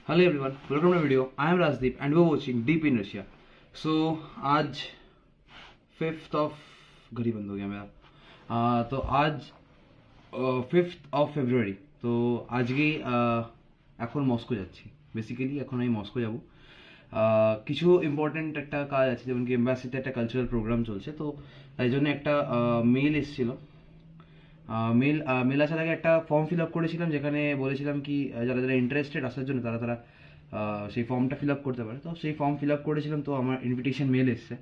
Hello everyone, welcome to my video. I am Rajdeep and we are watching Deep in Russia. So आज 5th of घड़ी बंद हो गया मेरा तो आज 5th of February তো আজকেই এখন মস্কো যাচ্ছি বেসিক্যালি এখন আমি মস্কো যাব কিছু ইম্পর্টেন্ট একটা কাজ আছে যেমন কি এমবাসিতে একটা কালচারাল প্রোগ্রাম চলছে তো তাই জন্য একটা মেল এসেছিল মেল আসার আগে একটা ফর্ম ফিল আপ করেছিলাম যেখানে বলেছিলাম কি যারা যারা ইন্টারেস্টেড আসার জন্য তারা সেই ফর্মটা ফিল আপ করতে পারে তো সেই ফর্ম ফিল আপ করেছিলাম তো আমার ইনভিটেশন মেল এসছে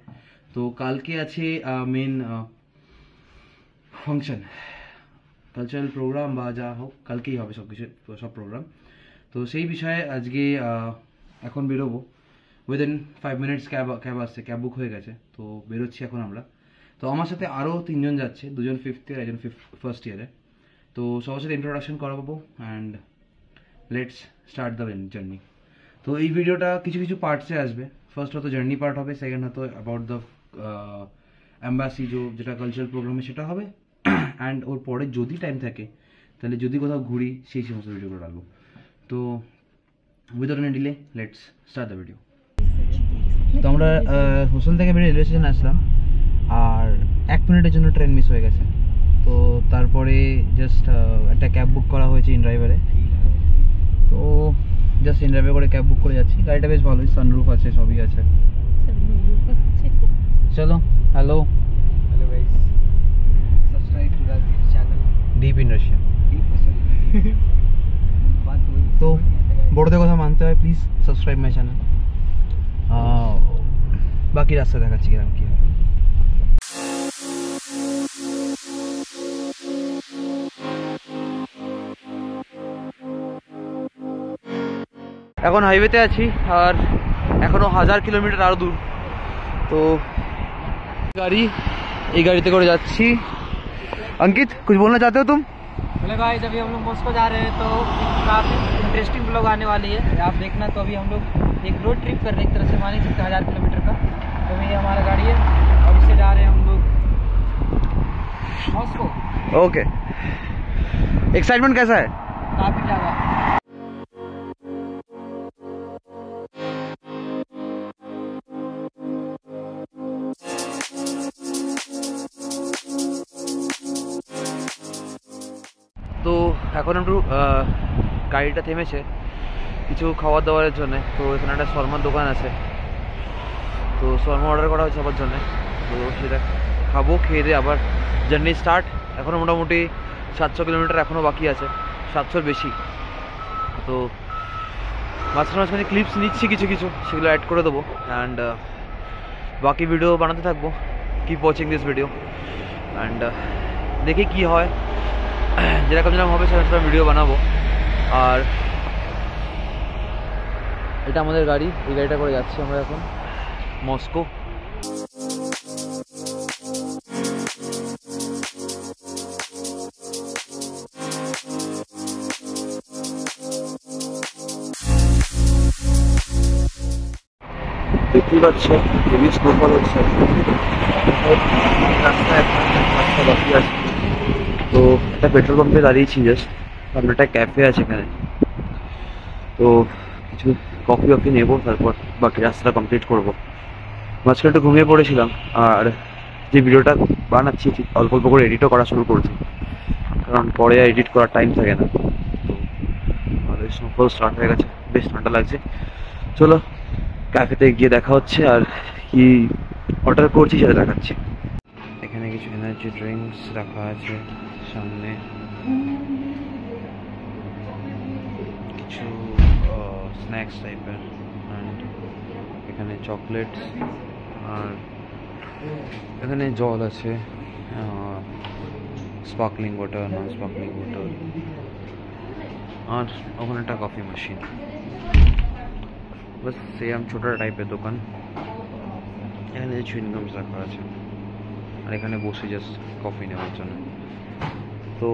তো কালকে আছে মেন ফাংশন কালচারাল প্রোগ্রাম বা যা হোক কালকেই হবে সব প্রোগ্রাম তো সেই বিষয়ে আজকে এখন বেরোবো উইদিন 5 মিনিটস ক্যাব আসছে ক্যাব বুক হয়ে গেছে তো বেরোচ্ছি এখন আমরা তো আমার সাথে আরও 3 জন যাচ্ছে দুজন 5th ইয়ার একজন ফার্স্ট ইয়ারে তো সবার সাথে ইন্ট্রোডাকশন করাবো and let's start the journey তো এই ভিডিওটা কিছু কিছু পার্টসে আসবে ফার্স্ট হয়তো জার্নি পার্ট হবে সেকেন্ড হয়তো অ্যাবাউট দ্য এম্বাসি যেটা কালচারাল প্রোগ্রামে সেটা হবে অ্যান্ড ওর পরে যদি টাইম থাকে তাহলে যদি কোথাও ঘুরি সেই সমস্ত ভিডিওগুলো ডালবো তো without any delay let's start the video তো আমরা হোস্টেল থেকে বেরিয়ে রেলওয়ে স্টেশন আসলাম আর 1 মিনিটের জন্য ট্রেন মিস হয়ে গেছে তো তারপরে জাস্ট একটা ক্যাব বুক করা হয়েছে ইনড্রাইভারে তো জাস্ট ইনড্রাইভার করে ক্যাব বুক করে যাচ্ছি গাড়িটা বেশ ভালোই সানরুফ আছে সবই আছে চলো hello guys subscribe to Rajdeep channel deep in Russia बात हुई তো বড়দের কথা মানতে হয় প্লিজ সাবস্ক্রাইব মাই চ্যানেল বাকি রাস্তা দেখাচ্ছি কিরকম কী হয় এখন হাইওয়েতে আছি আর এখনো 1000 কিলোমিটার আরো দূর তো এই গাড়িতে করে যাচ্ছি अंकित कुछ बोलना चाहते हो तुम हेलो गाइस अभी हम लोग मॉस्को जा रहे हैं तो काफ़ी इंटरेस्टिंग ब्लॉग आने वाली है आप देखना तो अभी हम लोग एक रोड ट्रिप कर रहे हैं एक तरह से मान सकते 1000 किलोमीटर का तो ये हमारा गाड़ी है और इससे जा रहे हैं हम लोग मॉस्को ओके एक्साइटमेंट कैसा है काफ़ी ज़्यादा তো এখন একটু গাড়িটা থেমেছে কিছু খাবার দাবারের জন্য তো এখানে একটা শর্মার দোকান আছে তো শর্মা অর্ডার করা হয়েছে সবার জন্যে তো সেটা খাবো খেয়ে দিয়ে আবার জার্নি স্টার্ট এখনও মোটামুটি 700 কিলোমিটার এখনও বাকি আছে 700-র বেশি তো মাঝখানে ক্লিপস নিচ্ছি কিছু কিছু সেগুলো অ্যাড করে দেবো অ্যান্ড বাকি ভিডিও বানাতে থাকবো keep watching this video and দেখি কী হয় যেরকম হবে সেরকম ভিডিও বানাবো আর এটা আমাদের গাড়ি এই গাড়িটা করে যাচ্ছি আমরা এখন মস্কো দেখতেই পাচ্ছ হেভি স্নোফল হচ্ছে রাস্তায় বাকি আছে তো একটা পেট্রোল পাম্পে দাঁড়িয়েছি জাস্ট সামনে একটা ক্যাফে আছে এখানে তো কিছু কফি নেবো তারপর বাকি রাস্তাটা কমপ্লিট করবো মাঝখানে একটু ঘুমিয়ে পড়েছিলাম আর যে ভিডিওটা বানাচ্ছি ঠিক অল্প অল্প করে এডিটও করা শুরু করছি কারণ পরে এডিট করার টাইম থাকে না তো ভালোই স্নোফল স্টার্ট হয়ে গেছে বেশ ঠান্ডা লাগছে চলো ক্যাফেতে গিয়ে দেখা হচ্ছে আর কি অর্ডার করছি সেটা দেখাচ্ছি এখানে কিছু এনার্জি ড্রিঙ্কস রাখা আছে সামনে কিছু স্ন্যাক্স টাইপের অ্যান্ড এখানে চকলেটস আর এখানে জল আছে স্পার্কলিং ওয়াটার নন স্পার্কলিং ওয়াটার আর ওখানে একটা কফি মেশিন বাস সেম ছোটো টাইপের দোকান এখানে যে চুইংগামস রাখা আছে আর এখানে বসে জাস্ট কফি নেওয়ার জন্য তো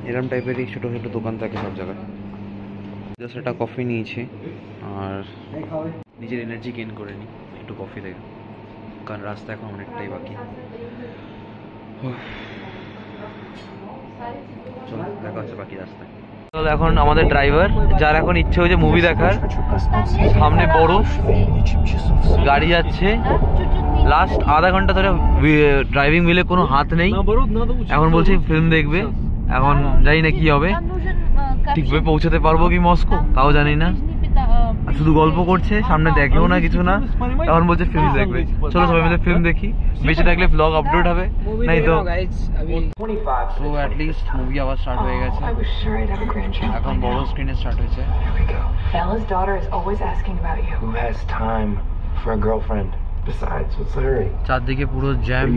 এরকম টাইপেরই ছোটো ছোটো দোকান থাকে সব জায়গায় জাস্ট একটা কফি নিয়েছি আর নিজের এনার্জি গেইন করে নিই একটু কফি থেকে কারণ রাস্তা এখন অনেকটাই বাকি চলো দেখা হচ্ছে বাকি রাস্তায় এখন আমাদের ড্রাইভার, যার এখন ইচ্ছে হয়েছে মুভি দেখার, সামনে বরফ, গাড়ি যাচ্ছে, লাস্ট আধা ঘন্টা ধরে ড্রাইভিং হুইলে কোনো হাত নেই, এখন বলছি ফিল্ম দেখবে। এখন জানি না কি হবে, ঠিকভাবে পৌঁছাতে পারবো কি মস্কো তাও জানি না, শুধু গল্প করছে, সামনে দেখেও না কিছু না, এখন বলছে ফিল্ম দেখবে। চলো সবাই মিলে ফিল্ম দেখি, বেঁচে থাকলে ব্লগ আপলোড হবে, নাই তো সো অ্যাট লিস্ট মুভি আবার স্টার্ট হয়ে গেছে, এখন বড় স্ক্রিনে স্টার্ট হয়েছে। Bella's daughter is always asking about you. Who has time for a girlfriend? Besides, what's the hurry? চারদিকে পুরো জ্যাম,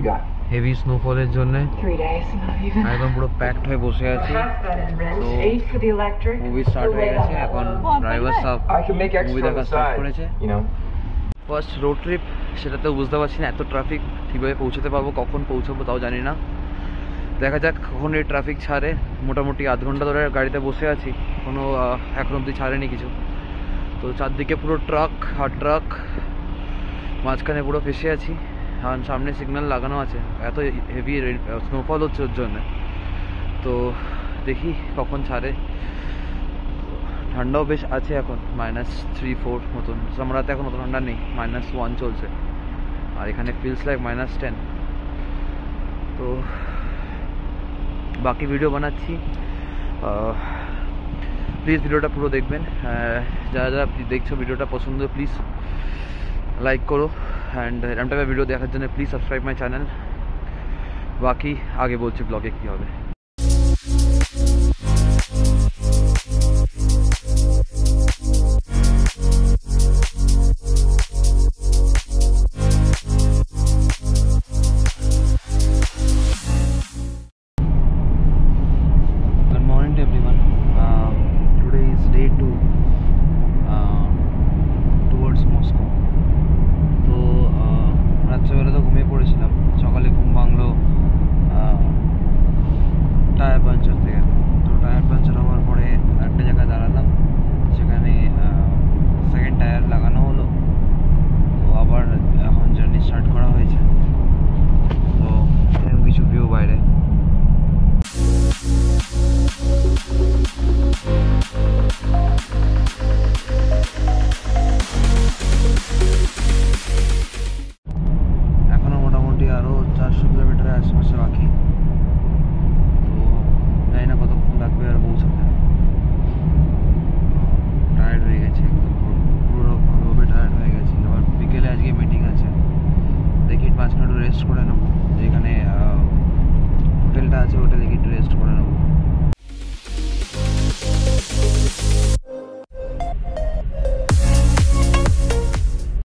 হেভি স্নোফলের জন্য 3 days, not even. একদম পুরো প্যাকড হয়ে বসে আছি। তো 8 for the electric. Movie start হয়ে গেছে, এখন ড্রাইভার সাহেব I can make movie extra on দেখা the স্টার্ট side, করেছে। you know? First road trip, সেটাতেও বুঝতে পারছি না, এত ট্রাফিক, কীভাবে পৌঁছাতে পারবো, কখন পৌঁছাবো তাও জানি না। দেখা যাক কখন এই ট্রাফিক ছাড়ে। মোটামুটি আধ ঘন্টা ধরে গাড়িতে বসে আছি, কোনো এখন অবধি ছাড়েনি কিছু। তো চারদিকে পুরো ট্রাক আর ট্রাক, মাঝখানে পুরো ফেসে আছি, কারণ সামনে সিগন্যাল লাগানো আছে, এত হেভি স্নোফল হচ্ছে ওর জন্য। তো দেখি কখন ছাড়ে। ঠান্ডাও বেশ আছে এখন, -3-4 মতন, সামরাতে এখন অত ঠান্ডা নেই, -1 চলছে, আর এখানে ফিলস লাইক -10। তো বাকি ভিডিও বানাচ্ছি, প্লিজ ভিডিওটা পুরো দেখবেন। যারা যারা দেখছো ভিডিওটা পছন্দ, প্লিজ লাইক করো, অ্যান্ড এরকম টাইপের ভিডিও দেখার জন্য প্লিজ সাবস্ক্রাইব মাই চ্যানেল। বাকি আগে বলছি ব্লগে কী হবে। Good morning to everyone. Today is day 2